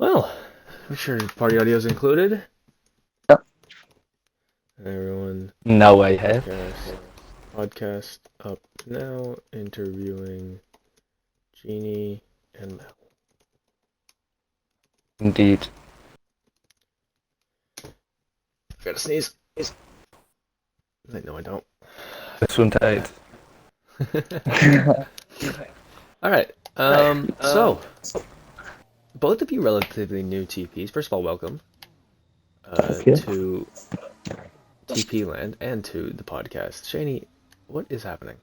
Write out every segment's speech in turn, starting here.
Well, I'm sure party audio is included. Yeah. Everyone, No, I have. podcast up now, interviewing Genie and Mel. Indeed. Gotta sneeze. Wait, no, I don't. Gesundheit. Alright, so, both of you relatively new TPs. First of all, welcome you. to TP Land and to the podcast. Shani, what is happening?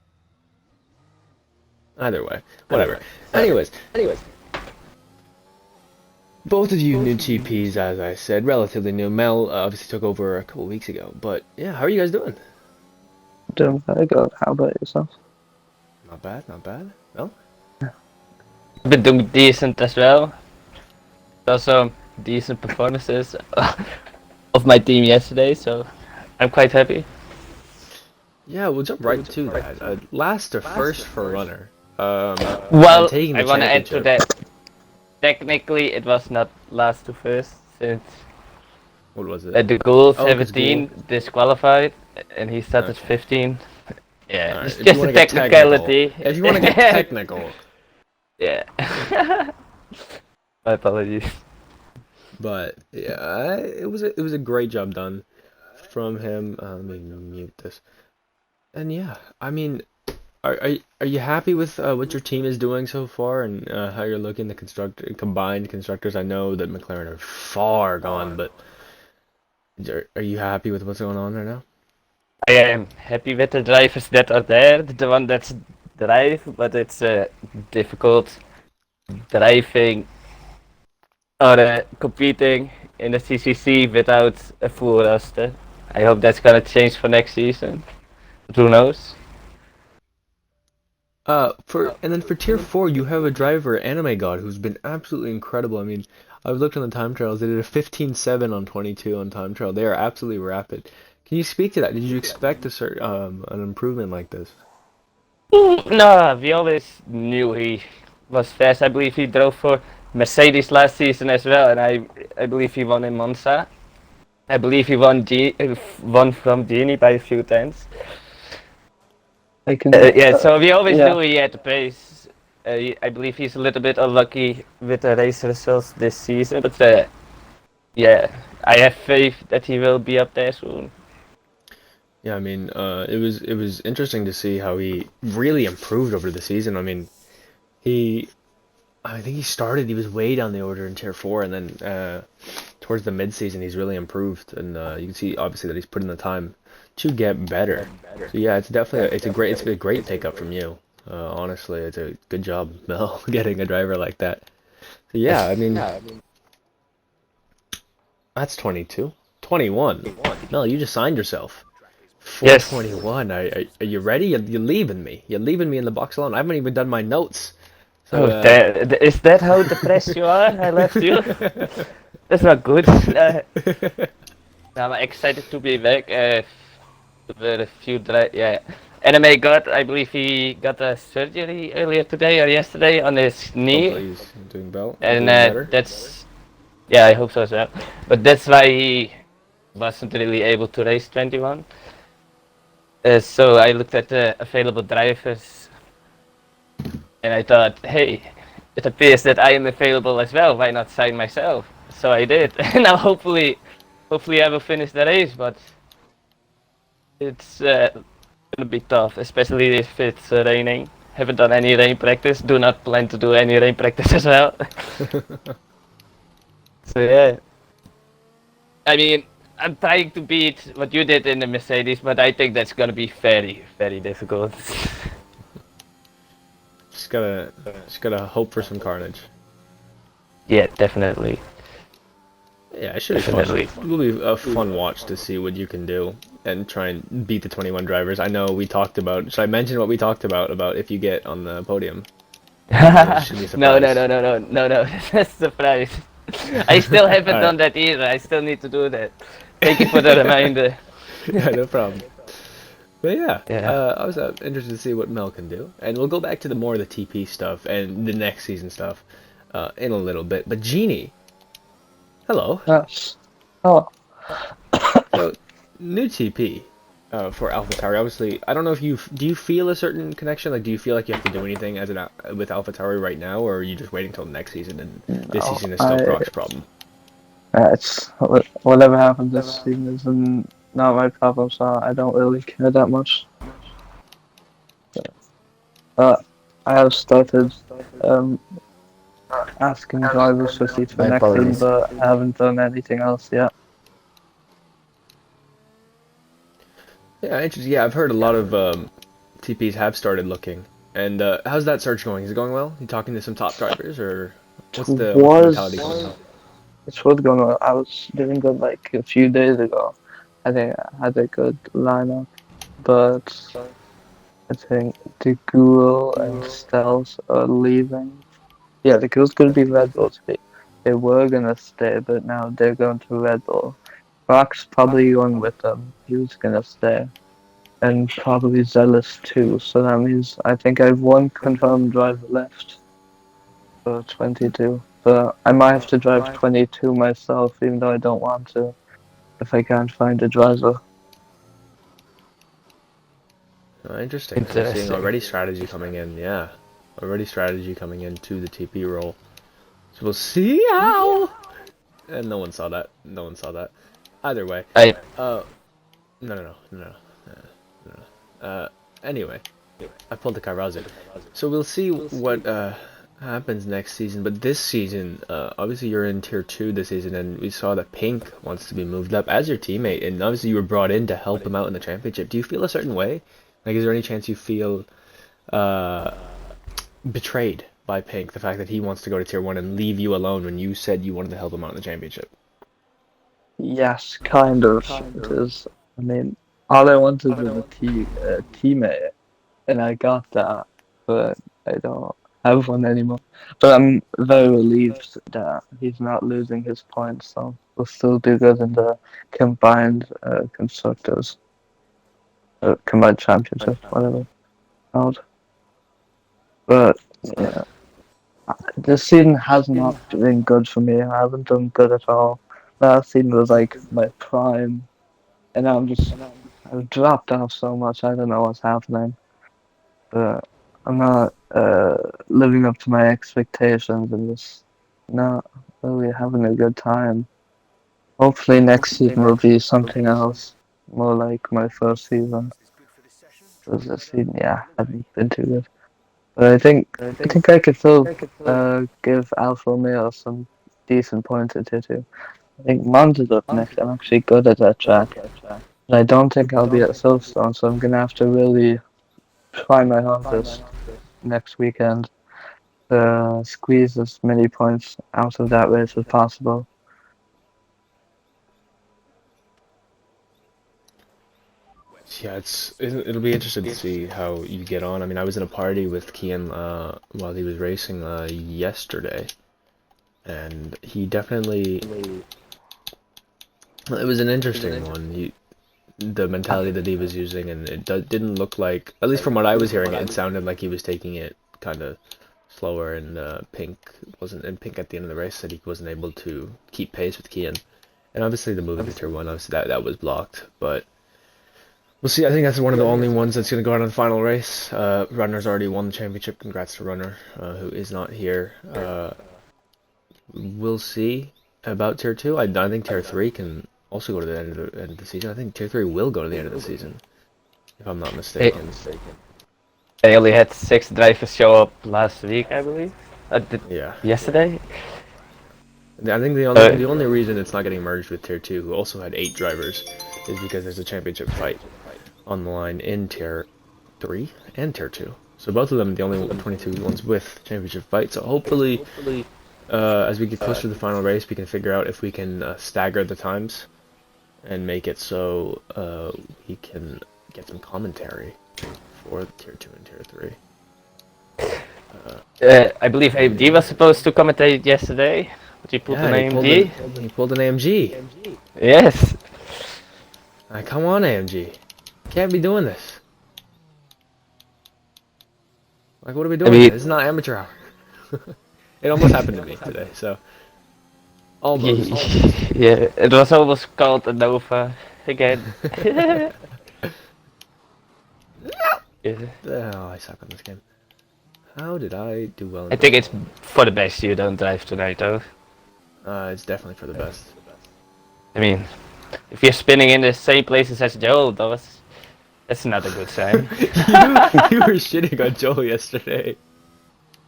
Either way, whatever. Anyways, both of you new TPs, as I said, relatively new. Mel obviously took over a couple weeks ago, but yeah, how are you guys doing? Doing very good. How about yourself? Not bad, not bad. Well, Been doing decent as well. Also, decent performances of my team yesterday, so I'm quite happy. yeah, we'll jump right to that. Last or first for runner. Well, Taking the I want to add to championship. that. Technically, it was not last to first, since What was it? the goal Oh, 'cause goal. 17 disqualified, and he started Okay. 15. Yeah, All right. it's If you just want a to get technical, technicality. if you want to get technical, Yeah. My apologies. but yeah, it was a great job done from him. Let me mute this. And yeah, I mean, are you happy with what your team is doing so far and how you're looking? The combined constructors. I know that McLaren are far gone, but are you happy with what's going on right now? I am happy with the drivers that are there, the one that's drive, but it's difficult driving or competing in the CCC without a full roster. I hope that's gonna change for next season. But who knows? For tier 4, you have a driver, Anime God, who's been absolutely incredible. I mean, I've looked on the time trials. They did a 15.7 on 22 on time trial. They are absolutely rapid. Can you speak to that? Did you expect an improvement like this? No, we always knew he was fast. I believe he drove for Mercedes last season as well, and I believe he won in Monza. I believe he won from Genie by a few times. I can. Yeah, so we always Yeah. knew he had the pace. I believe he's a little bit unlucky with the race results this season, but yeah, I have faith that he will be up there soon. Yeah, I mean, it was interesting to see how he really improved over the season. I mean, he I think he was way down the order in tier 4, and then towards the mid-season he's really improved, and you can see obviously that he's put in the time to get better. So yeah, it's a great pickup from you. Honestly, it's a good job, Mel, getting a driver like that. So yeah, I mean, that's 22. 21. Mel, you just signed yourself. Yes. 421. Are you ready? You're leaving me. You're leaving me in the box alone. I haven't even done my notes. So, Oh, is that how depressed you are? I left you. That's not good. I'm excited to be back. With a few yeah. Anime got, I believe he got a surgery earlier today or yesterday on his knee, hopefully he's and doing better. that's yeah, I hope so as well. But that's why he wasn't really able to race 21. So I looked at the available drivers, and I thought, hey, it appears that I am available as well. Why not sign myself? So I did, and now hopefully I will finish the race. But it's gonna be tough, especially if it's raining. Haven't done any rain practice. Do not plan to do any rain practice as well. So yeah, I mean, I'm trying to beat what you did in the Mercedes, but I think that's gonna be very difficult. Just gotta just gotta hope for some carnage. Yeah, definitely. Yeah, it should be fun. Definitely. It will be a fun watch to see what you can do and try and beat the 21 drivers. I know we talked about. Should I mention what we talked about if you get on the podium? It should be a No, surprise. no. That's a surprise. I still haven't Alright. done that either. I still need to do that. Thank you for the reminder. Yeah, no problem. But yeah, Yeah. I was interested to see what Mel can do, and we'll go back to the more of the TP stuff and the next season stuff in a little bit. But Genie, Hello. Yes. Oh, So, new TP for AlphaTauri. Obviously, I don't know if do you feel a certain connection? Like, do you feel like you have to do anything as with AlphaTauri right now, or are you just waiting till next season and this no. season is still Croc's problem? It's whatever happens this season is not my problem, so I don't really care that much. I have started um, asking drivers for seats for My next season, apologies. but I haven't done anything else yet. Yeah, interesting. Yeah, I've heard a lot of TPs have started looking. And how's that search going? Is it going well? You talking to some top drivers, or what's the mentality coming in? It was going well. I was doing good like a few days ago. I think I had a good lineup, but I think the Ghoul and Stealth are leaving. Yeah, the Ghouls could be Red Bull to be. They were gonna stay, but now they're going to Red Bull. Rock's probably going with them. He was gonna stay. And probably Zealous too, so that means I think I have one confirmed driver left for 22. But I might have to drive 22 myself, even though I don't want to, if I can't find a driver. Oh, interesting. So seeing Interesting. already strategy coming in, yeah, already strategy coming into the TP role. So we'll see how. And no one saw that. No one saw that. Either way, I uh, no. Anyway, I pulled the Carazzi. So we'll see what happens next season. But this season, obviously you're in tier 2 this season, and we saw that Pink wants to be moved up as your teammate, and obviously you were brought in to help him out in the championship. Do you feel a certain way? Like, is there any chance you feel uh, betrayed by Pink, the fact that he wants to go to tier 1 and leave you alone when you said you wanted to help him out in the championship? Yes, kind of. It is. I mean, all I wanted was a teammate, and I got that, but I don't have one anymore. But I'm very relieved that he's not losing his points, so we'll still do good in the combined constructors, combined championship, whatever it's called. But yeah, this season has not been good for me. I haven't done good at all. Last season was like my prime, and I've dropped off so much. I don't know what's happening. But I'm not living up to my expectations and just not really having a good time. Hopefully next season will be something else, more like my first season. Because this season, yeah, hasn't been too good. But I think I could still give Alfa Romeo some decent points at tier two. I think Mons is up next. I'm actually good at that track. And I don't think I'll be at Silverstone, so I'm gonna have to really try my hardest next weekend. Squeeze as many points out of that race as possible. Yeah, it'll be interesting to see how you get on. I mean, I was in a party with Kian while he was racing yesterday, and he definitely it was an interesting one. The mentality that he was using, and didn't look like, at least from what I was hearing, it sounded like he was taking it kind of slower, and Pink at the end of the race said he wasn't able to keep pace with Kian, and obviously the move into tier 1, obviously that was blocked, but we'll see. I think that's one of the only ones that's going to go out on the final race. Runner's already won the championship. Congrats to Runner, who is not here. We'll see about tier 2. I think tier 3 can also go to the end of the season. I think tier 3 will go to the end of the season, if I'm not mistaken. I only had 6 drivers show up last week, I believe. Yeah. Yesterday. I think the only reason it's not getting merged with tier 2, who also had 8 drivers, is because there's a championship fight on the line in tier 3 and tier 2. So both of them, the only 22 ones with championship fight. So hopefully, as we get closer to the final race, we can figure out if we can stagger the times and make it so we can get some commentary for tier 2 and tier 3. I believe AMD was supposed to commentate yesterday, but he pulled an AMG. He pulled an AMG. Yes. Come on, AMG. Can't be doing this. Like, what are we doing? This is not amateur hour. It almost happened to me today, so Almost. Yeah, it was almost called a Nova again. Yeah. Oh, I suck on this game. How did I do well in I think football? it's for the best you don't drive tonight, though. It's definitely for the best. I mean, if you're spinning in the same places as Joel does, that's not a good sign. you were shitting on Joel yesterday.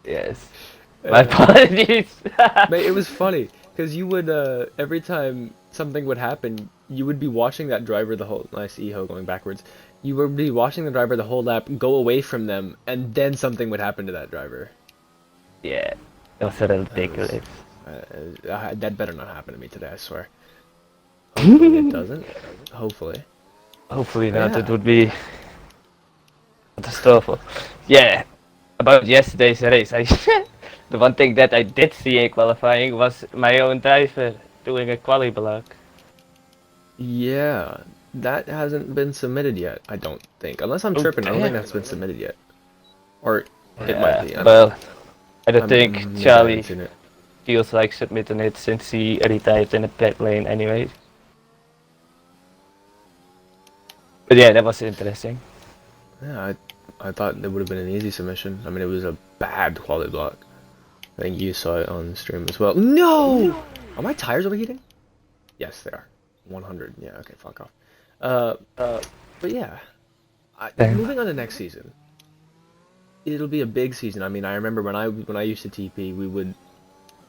Yes. My apologies. Mate, it was funny because you would every time something would happen, you would be watching that driver the whole nice Eho going backwards. You would be watching the driver the whole lap, go away from them, and then something would happen to that driver. Yeah, it was ridiculous. That better not happen to me today, I swear. Hopefully it doesn't. Hopefully. Hopefully But not. It yeah. would be catastrophic. Yeah. About yesterday's race, the one thing that I did see in qualifying was my own driver doing a quali block. Yeah. That hasn't been submitted yet, I don't think. Unless I'm Oh, tripping, I don't think damn. that's been submitted yet. Or it might be, I don't know. Well, I don't think Maybe I haven't Charlie seen it. feels like submitting it since he retired in the pit lane anyway. But yeah, that was interesting. Yeah, I thought it would have been an easy submission. I mean, it was a bad quality block. I think you saw it on stream as well. No! Are my tires overheating? Yes, they are. 100. Yeah, okay, fuck off. But yeah. Damn. Moving on to next season. It'll be a big season. I mean, I remember when I used to TP, we would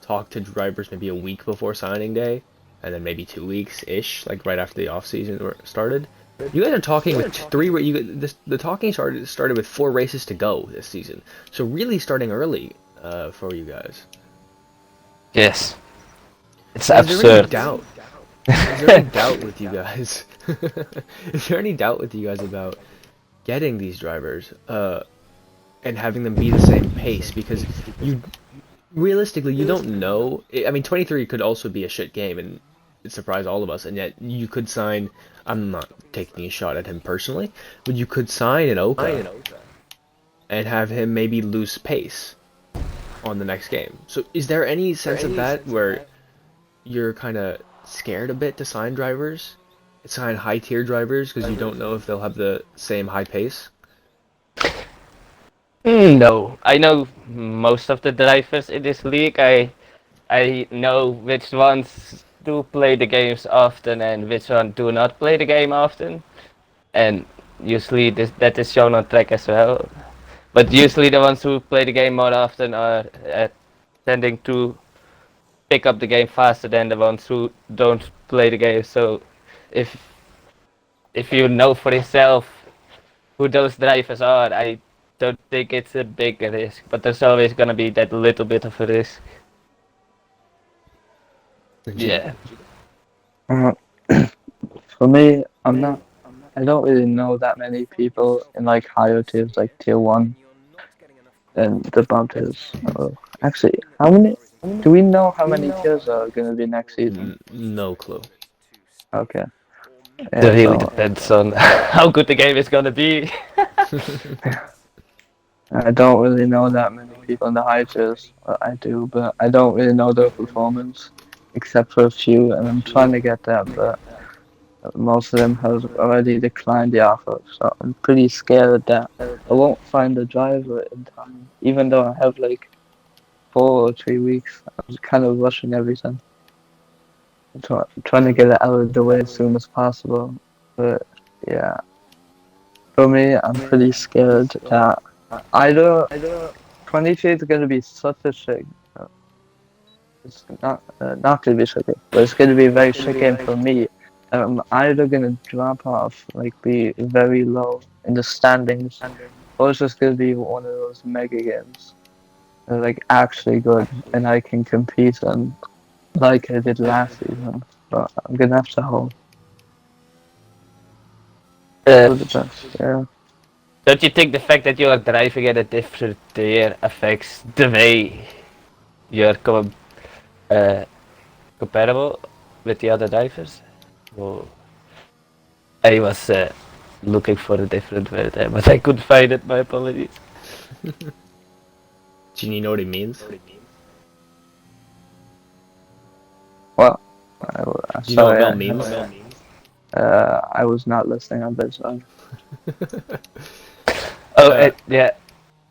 talk to drivers maybe a week before signing day, and then maybe 2 weeks-ish, like right after the off season started. You guys are talking with the talking started with 4 races to go this season, so really starting early for you guys. Yes. It's Is there any absurd. doubt? Is there any doubt with you guys? Is there any doubt with you guys about getting these drivers and having them be the same pace? Because you realistically you don't know. I mean, 23 could also be a shit game and surprise all of us, and yet you could sign. I'm not taking a shot at him personally, but you could sign an Oka and have him maybe lose pace on the next game. So is there any sense of that where you're kind of scared a bit to sign drivers, sign high tier drivers, because you don't know if they'll have the same high pace? No, I know most of the drivers in this league. I know which ones do play the games often and which one do not play the game often, and usually that is shown on track as well. But usually the ones who play the game more often are tending to pick up the game faster than the ones who don't play the game. So if you know for yourself who those drivers are, I don't think it's a big risk. But there's always gonna be that little bit of a risk. Yeah. Uh, for me, I don't really know that many people in like higher tiers, like tier 1 and the bumpers. Actually, how many? Do we know how many tiers are gonna be next season? No clue. Okay. It Yeah, really so depends on how good the game is gonna be. I don't really know that many people in the high tiers. Well, I do, but I don't really know their performance, except for a few, and I'm trying to get that, but most of them have already declined the offer, so I'm pretty scared that I won't find a driver in time, even though I have like 4 or 3 weeks. I'm kind of rushing everything. Trying to get it out of the way as soon as possible. But yeah, for me, I'm pretty scared that either 23 is going to be such a shit. It's not going to be shit, but it's going to be a very shit game for me. I'm either going to drop off, like be very low in the standings, or it's just going to be one of those mega games. That are, like actually good, and I can compete on like I did last season. But I'm gonna have to hope Uh, for the best. Yeah. don't you think the fact that you are driving at a different tier affects the way you're comparable with the other drivers? Well, I was looking for a different word there, but I couldn't find it. My apologies. Do you know what he means? Well, Do you know what sorry, Mel means? I was not listening on this one. Oh, Uh, yeah.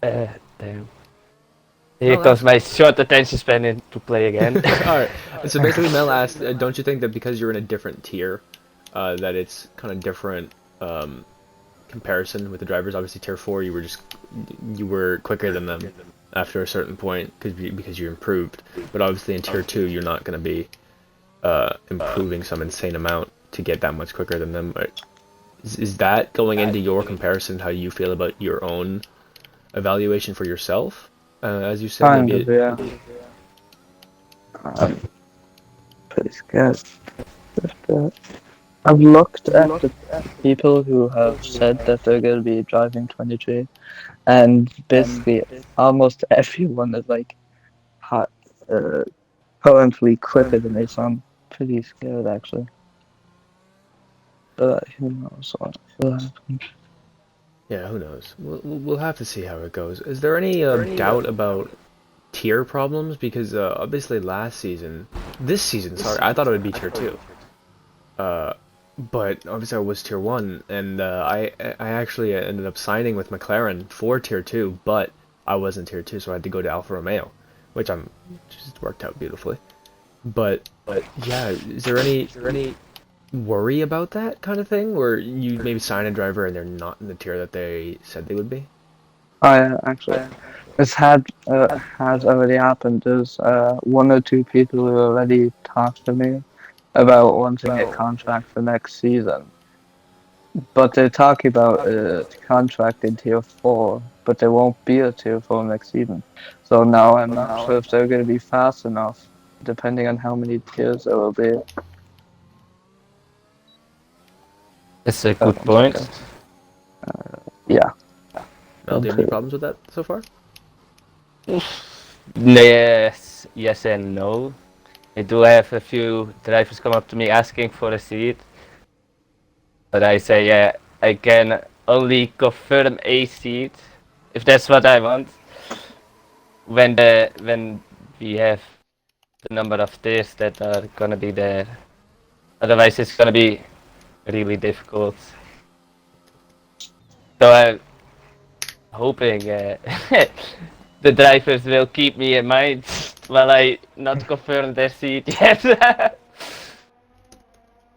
Damn. Here Mel comes asked. my short attention span into play again. All right. So basically, Mel asked, don't you think that because you're in a different tier, that it's kind of different comparison with the drivers? Obviously, tier 4, you were quicker than them after a certain point because you improved. But obviously, in tier 2, you're not going to be improving some insane amount to get that much quicker than them. Is that going into your comparison? How you feel about your own evaluation for yourself? As you said, Kind maybe of, yeah. I'm pretty scared. Just, I've looked at the people who have said that they're going to be driving 23, and basically almost everyone is like hot, currently quicker than me, so I'm pretty scared actually. But who knows what will happen. yeah, who knows? We'll have to see how it goes. Is there any doubt about tier problems? Because obviously this season, sorry, I thought it would be tier 2. But obviously I was tier 1, and I actually ended up signing with McLaren for tier 2, but I wasn't tier 2, so I had to go to Alfa Romeo, which just worked out beautifully. But yeah, is there any worry about that kind of thing, where you maybe sign a driver and they're not in the tier that they said they would be? I actually, this has already happened. There's one or two people who already talked to me about wanting a contract for next season. But they're talking about a contract in tier 4, but there won't be a tier 4 next season. So now I'm not sure if they're going to be fast enough, depending on how many tiers there will be. That's a Oh, good one point. second. Yeah. Mel, do you have any problems with that so far? Yes and no. I do have a few drivers come up to me asking for a seat, but I say, yeah, I can only confirm a seat if that's what I want. When we have the number of tiers that are gonna be there, otherwise it's gonna be really difficult. So I'm hoping the drivers will keep me in mind while I not confirm their seat yet.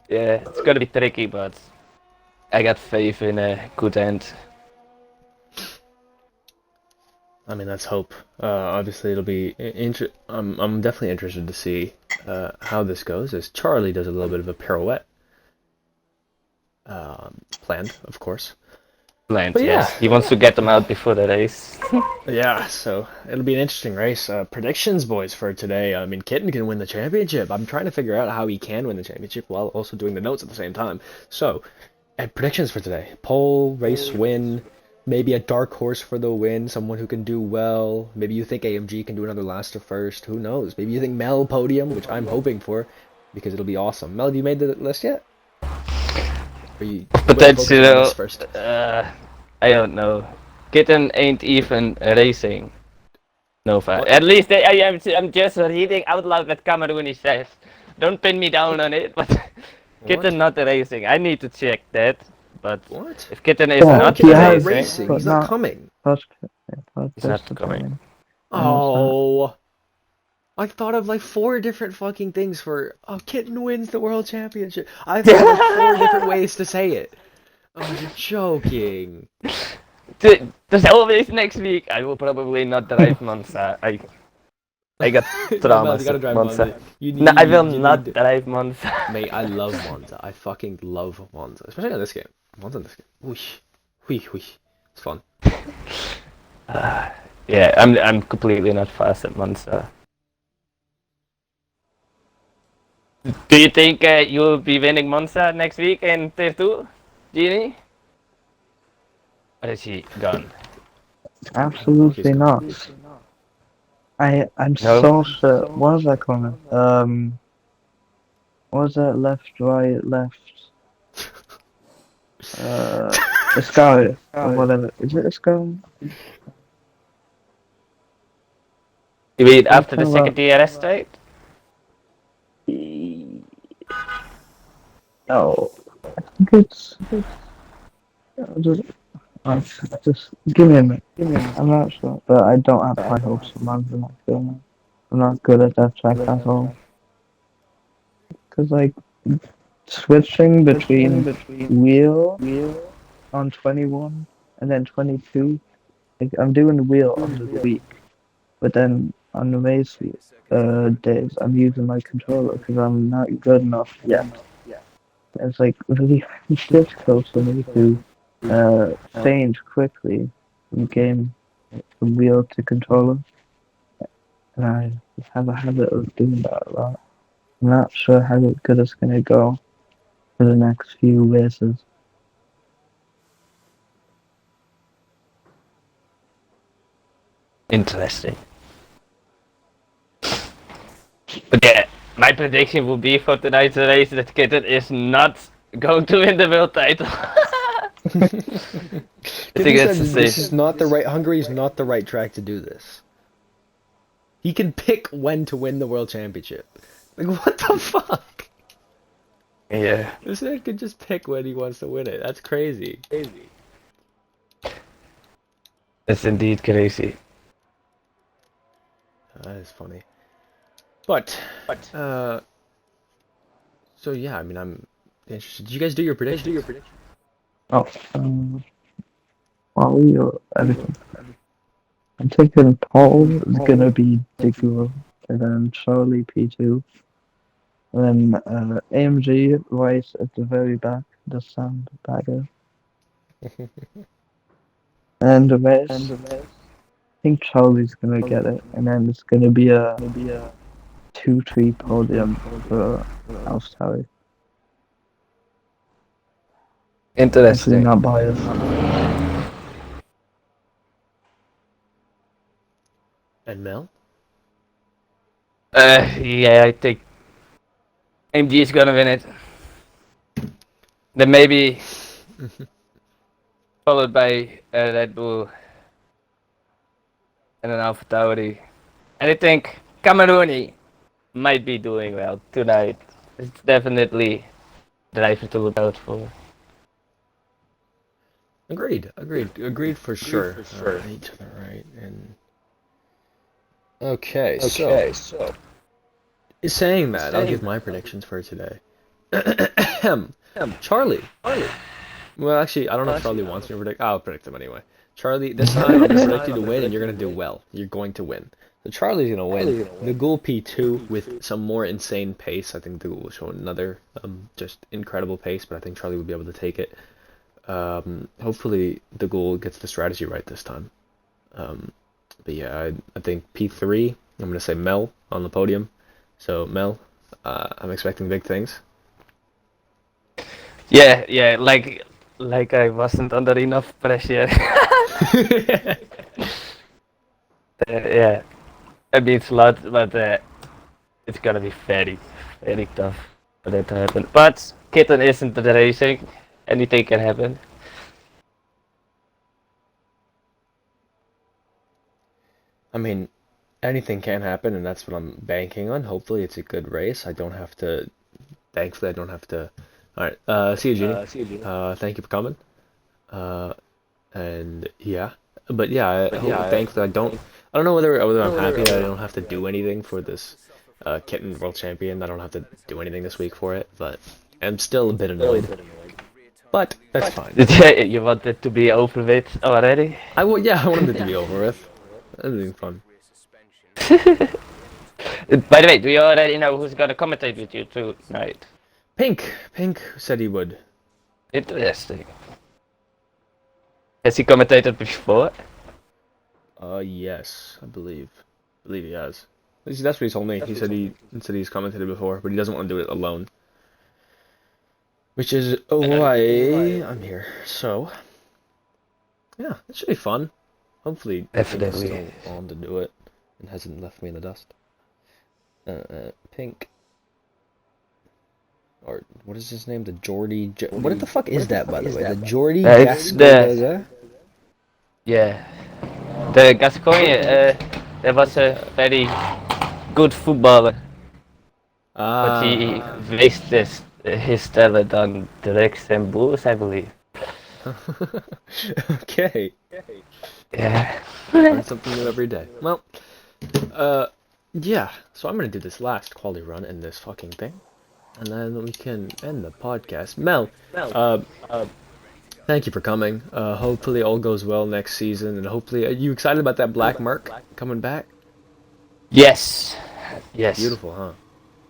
Yeah, it's gonna be tricky, but I got faith in a good end. I mean, let's hope. Obviously, it'll be I'm definitely interested to see how this goes, as Charlie does a little bit of a pirouette, planned, of course. Plans, But yeah, yes. He wants to get them out before the race. yeah. So it'll be an interesting race. Predictions, boys, for today. I mean, Kitten can win the championship. I'm trying to figure out how he can win the championship while also doing the notes at the same time. So, predictions for today: pole, race win. Maybe a dark horse for the win, someone who can do well. Maybe you think AMG can do another last to first. Who knows? Maybe you think Mel podium, which I'm hoping for, because it'll be awesome. Mel, have you made the list yet? Or you gonna focus on the Potential, list first? I don't know. Kitten ain't even racing. Nova. What? At least I'm just reading out loud what Camerooni says. Don't pin me down on it, but What? Kitten not racing. I need to check that. But What? if Kitten is Yeah, No, not he Kitten's not has, racing, racing. but He's not not coming. first, he's first not the coming. podium. I know that. Oh, I thought of like 4 different fucking things for. Oh, Kitten wins the world championship. I thought of like 4 different ways to say it. Oh, you're joking. There's always next week. I will probably not drive Monza. I got No, Mel, you traumas gotta with drive Monza. Monza. You No, need I you, will you need not to. drive Monza. Mate, I love Monza. I fucking love Monza, especially on this game. Monza on this game. Whoosh, whoosh, whoosh. It's fun. Yeah, I'm completely not fast at Monza. Do you think you'll be winning Monza next week in Tier 2, Genie? Or is he gone? I don't know if he's Absolutely gone. not. I'm No? so sure. What was that called? What was that? Left, right, left. Uh, Sky or whatever. Is it a Sky? You mean after the Something second about. DRS straight? No, I think it's just, just give me a minute. I'm not sure, but I don't have high hopes for Man's not good. I'm not good at that track at all. Cause like switching between wheel on 21 and then 22, like I'm doing the wheel under the week, but then on the race days I'm using my controller because I'm not good enough yet. It's like really difficult for me to change quickly from game from wheel to controller, and I have a habit of doing that a lot. I'm not sure how good it's gonna go for the next few races. Interesting. But yeah, my prediction will be for tonight's race that Kitten is not going to win the world title. I think Kitten that's said the this same. is not the right. Hungary is not the right track to do this. He can pick when to win the world championship. Like what the fuck? Yeah. This man could just pick when he wants to win it. That's crazy. That's indeed crazy. That is funny. But so yeah, I mean, I'm interested. Did you guys do your prediction? Oh, Wally or everything. I'm thinking Paul is gonna be Diggle, and then Charlie P2, and then AMG right at the very back, the sandbagger, and the rest. I think Charlie's gonna get it, and then it's gonna be a 2-3 podium for Australia. Definitely Interesting. not biased. And Mel? Yeah, I think MG is gonna win it. Then maybe followed by Red Bull and an AlphaTauri. And I think Cameroni might be doing well tonight. It's definitely driver to look out for. Agreed for sure. To the right and okay. So saying that, I'll give my predictions for today. Charlie. Well, actually, I don't know if Charlie wants me to predict. I'll predict him anyway. Charlie, this time I'm gonna predict you to win, and you're gonna do well. You're going to win. So Charlie's gonna win. The Ghoul P2 with some more insane pace. I think the Ghoul will show another just incredible pace, but I think Charlie will be able to take it. Hopefully the Ghoul gets the strategy right this time. But yeah, I think P3. I'm gonna say Mell on the podium. So Mell, I'm expecting big things. Yeah, like I wasn't under enough pressure. Yeah, that means a lot, but it's gonna be very tough for that to happen. But Kitten isn't the racing, anything can happen. I mean, anything can happen, and that's what I'm banking on. Hopefully, it's a good race. I don't have to. Thankfully, I don't have to. All right. See you, Genie. Thank you for coming. And yeah, but yeah. Thankfully, I don't. I don't know whether I'm happy that I don't have to do anything for this Kitten World Champion. I don't have to do anything this week for it, but I'm still a bit annoyed. But that's fine. You want it to be over with already? I wanted it to be over with. Everything fun. By the way, do you already know who's gonna commentate with you tonight? Pink said he would. Interesting. Has he commentated before? Yes, I believe he has. At least that's what he told me. He said he's commentated before, but he doesn't want to do it alone. Which is why I'm here. So, yeah, it should be fun. Hopefully, Definitely. he's still on to do it and hasn't left me in the dust. Pink. Or what is his name? The Geordie. What the fuck is that, by the way? The Geordie It's Gascoigne. Yeah. The Gascoigne, there was a very good footballer, but he his talent on the Rex and Bulls, I believe. Okay. Yeah. Learn something new every day. Well, yeah. So I'm gonna do this last quality run in this fucking thing, and then we can end the podcast. Mel, uh, thank you for coming. Hopefully all goes well next season, and hopefully, are you excited about that black Merc coming back? Yes. Yes. Beautiful, huh?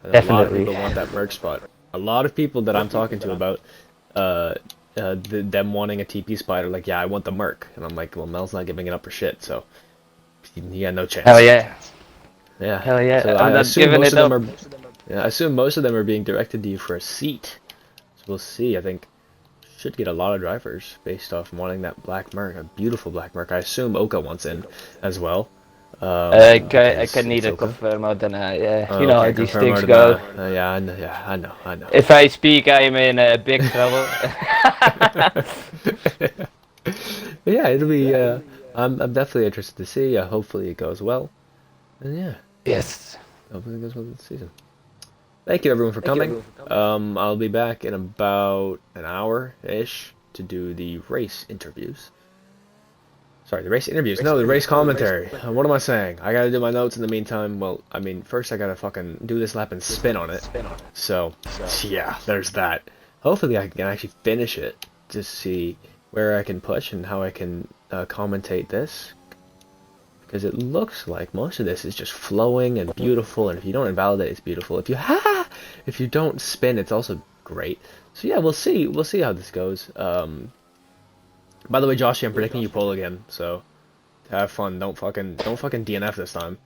I know a lot of Definitely. people want that merch spot. A lot of people that I'm talking to about them wanting a TP spider, like, yeah, I want the Merc, and I'm like, well, Mel's not giving it up for shit, so he had no Hell chance. yeah. Yeah. Hell yeah. So I I'm not assume giving most it of them up. are. Yeah, I assume most of them are being directed to you for a seat. So we'll see. I think should get a lot of drivers based off wanting that black Merc, a beautiful black Merc. I assume Oka wants in as well. I Because can it's neither Oka. confirm or deny. Yeah, you Oh, know how can't these confirm or things go. deny. Yeah, I know. Yeah, I know. I know. If I speak, I'm in big trouble. Yeah, it'll be. I'm definitely interested to see. Hopefully it goes well. And yeah, Yes. hopefully it goes well this season. Thank you everyone for coming. I'll be back in about an hour-ish to do the race interviews. Sorry, the race interviews. No, the race commentary. What am I saying? I gotta do my notes in the meantime. Well, I mean, first I gotta fucking do this lap and spin on it. So, yeah, there's that. Hopefully I can actually finish it to see where I can push and how I can commentate this. Because it looks like most of this is just flowing and beautiful, and if you don't invalidate, it's beautiful. If you don't spin, it's also great. So yeah, we'll see. We'll see how this goes. By the way, Joshy, I'm predicting you pull again, so have fun. Don't fucking DNF this time.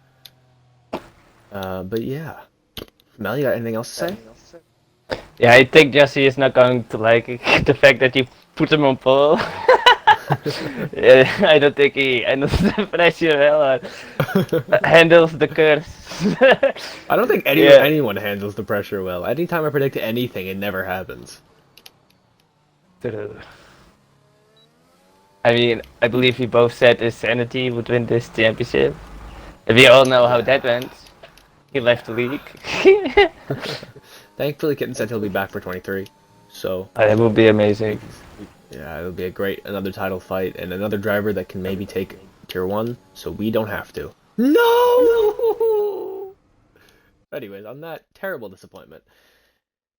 But yeah, Mel, you got anything else to say? Yeah, I think Jesse is not going to like the fact that you put him on pole. Yeah, I don't think he handles the pressure well or handles the curse. I don't think Yeah. anyone handles the pressure well. Anytime I predict anything, it never happens. True. I mean, I believe we both said his sanity would win this championship. We all know how that went. He left the league. Thankfully, Kitten said he'll be back for 23. So That would be amazing. yeah, it'll be a great another title fight and another driver that can maybe take tier 1, so we don't have to. No! Anyways, on that terrible disappointment,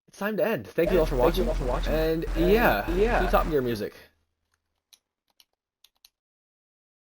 it's time to end. Thank you all for watching. And yeah, cue Top Gear music.